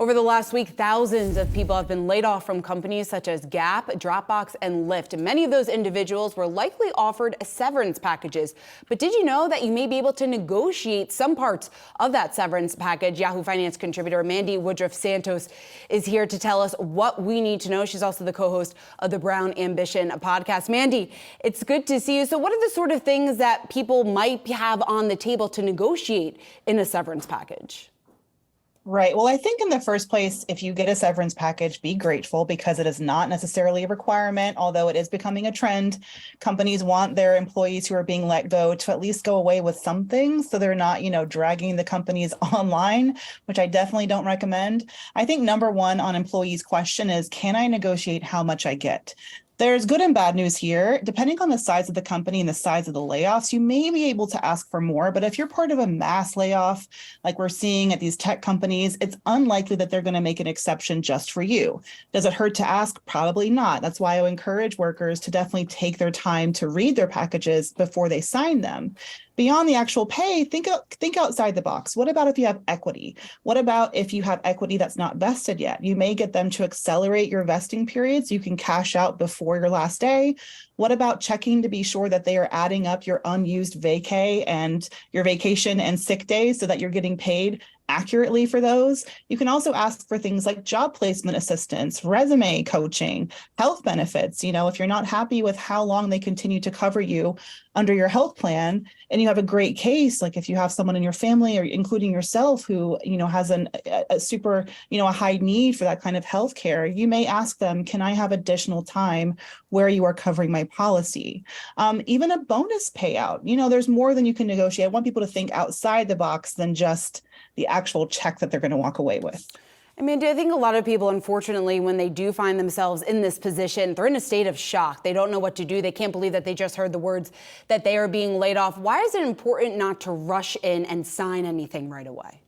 Over the last week, thousands of people have been laid off from companies such as Gap, Dropbox, and Lyft. Many of those individuals were likely offered severance packages. But did you know that you may be able to negotiate some parts of that severance package? Yahoo Finance contributor Mandi Woodruff-Santos is here to tell us what we need to know. She's also the co-host of the Brown Ambition podcast. Mandi, it's good to see you. So what are the sort of things that people might have on the table to negotiate in a severance package? Right. Well, I think in the first place, if you get a severance package, be grateful because it is not necessarily a requirement, although it is becoming a trend. Companies want their employees who are being let go to at least go away with something so they're not, dragging the companies online, which I definitely don't recommend. I think number one on employees' question is, can I negotiate how much I get? There's good and bad news here. Depending on the size of the company and the size of the layoffs, you may be able to ask for more. But if you're part of a mass layoff, like we're seeing at these tech companies, it's unlikely that they're going to make an exception just for you. Does it hurt to ask? Probably not. That's why I encourage workers to definitely take their time to read their packages before they sign them. Beyond the actual pay, think outside the box. What about if you have equity? What about if you have equity that's not vested yet? You may get them to accelerate your vesting periods. You can cash out before your last day. What about checking to be sure that they are adding up your unused vacay and your vacation and sick days so that you're getting paid accurately for those? You can also ask for things like job placement assistance, resume coaching, health benefits. If you're not happy with how long they continue to cover you under your health plan and you have a great case, like if you have someone in your family or including yourself who, has a super, a high need for that kind of health care, you may ask them, can I have additional time where you are covering my policy? Even a bonus payout. There's more than you can negotiate. I want people to think outside the box than just the actual check that they're going to walk away with. I mean, I think a lot of people, unfortunately, when they do find themselves in this position, they're in a state of shock. They don't know what to do. They can't believe that they just heard the words that they are being laid off. Why is it important not to rush in and sign anything right away?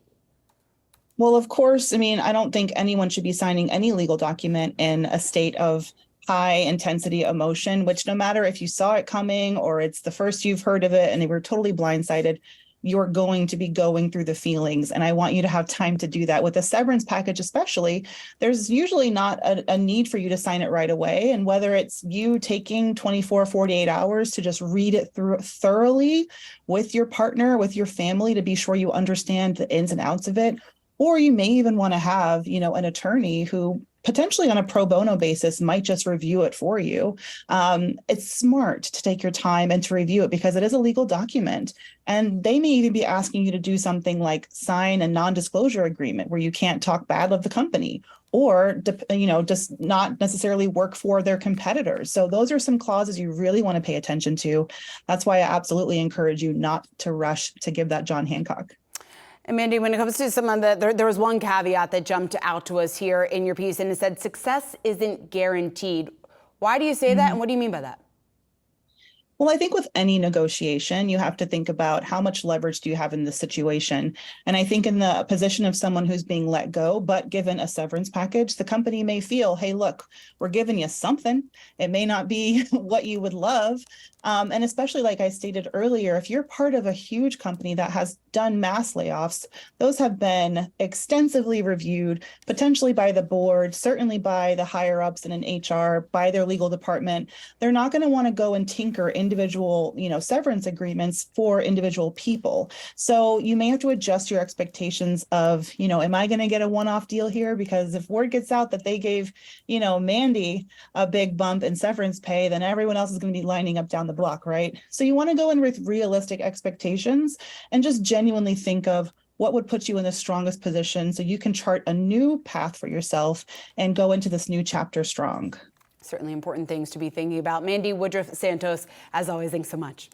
Well, of course, I don't think anyone should be signing any legal document in a state of high intensity emotion, which no matter if you saw it coming or it's the first you've heard of it and they were totally blindsided, you're going to be going through the feelings. And I want you to have time to do that. With a severance package, especially, there's usually not a need for you to sign it right away. And whether it's you taking 24, 48 hours to just read it through thoroughly with your partner, with your family, to be sure you understand the ins and outs of it, or you may even want to have, an attorney who potentially on a pro bono basis might just review it for you. It's smart to take your time and to review it because it is a legal document. And they may even be asking you to do something like sign a non-disclosure agreement where you can't talk bad of the company or, just not necessarily work for their competitors. So those are some clauses you really want to pay attention to. That's why I absolutely encourage you not to rush to give that John Hancock. And Mandi, when it comes to some of there was one caveat that jumped out to us here in your piece, and it said success isn't guaranteed. Why do you say that, and what do you mean by that? Well, I think with any negotiation, you have to think about how much leverage do you have in this situation. And I think in the position of someone who's being let go, but given a severance package, the company may feel, hey, look, we're giving you something. It may not be what you would love. And especially like I stated earlier, if you're part of a huge company that has done mass layoffs, those have been extensively reviewed, potentially by the board, certainly by the higher ups in an HR, by their legal department. They're not going to want to go and tinker individual, severance agreements for individual people. So you may have to adjust your expectations of, am I going to get a one-off deal here? Because if word gets out that they gave, Mandi a big bump in severance pay, then everyone else is going to be lining up down the block, right? So you want to go in with realistic expectations and just genuinely think of what would put you in the strongest position so you can chart a new path for yourself and go into this new chapter strong. Certainly important things to be thinking about. Mandi Woodruff-Santos, as always, thanks so much.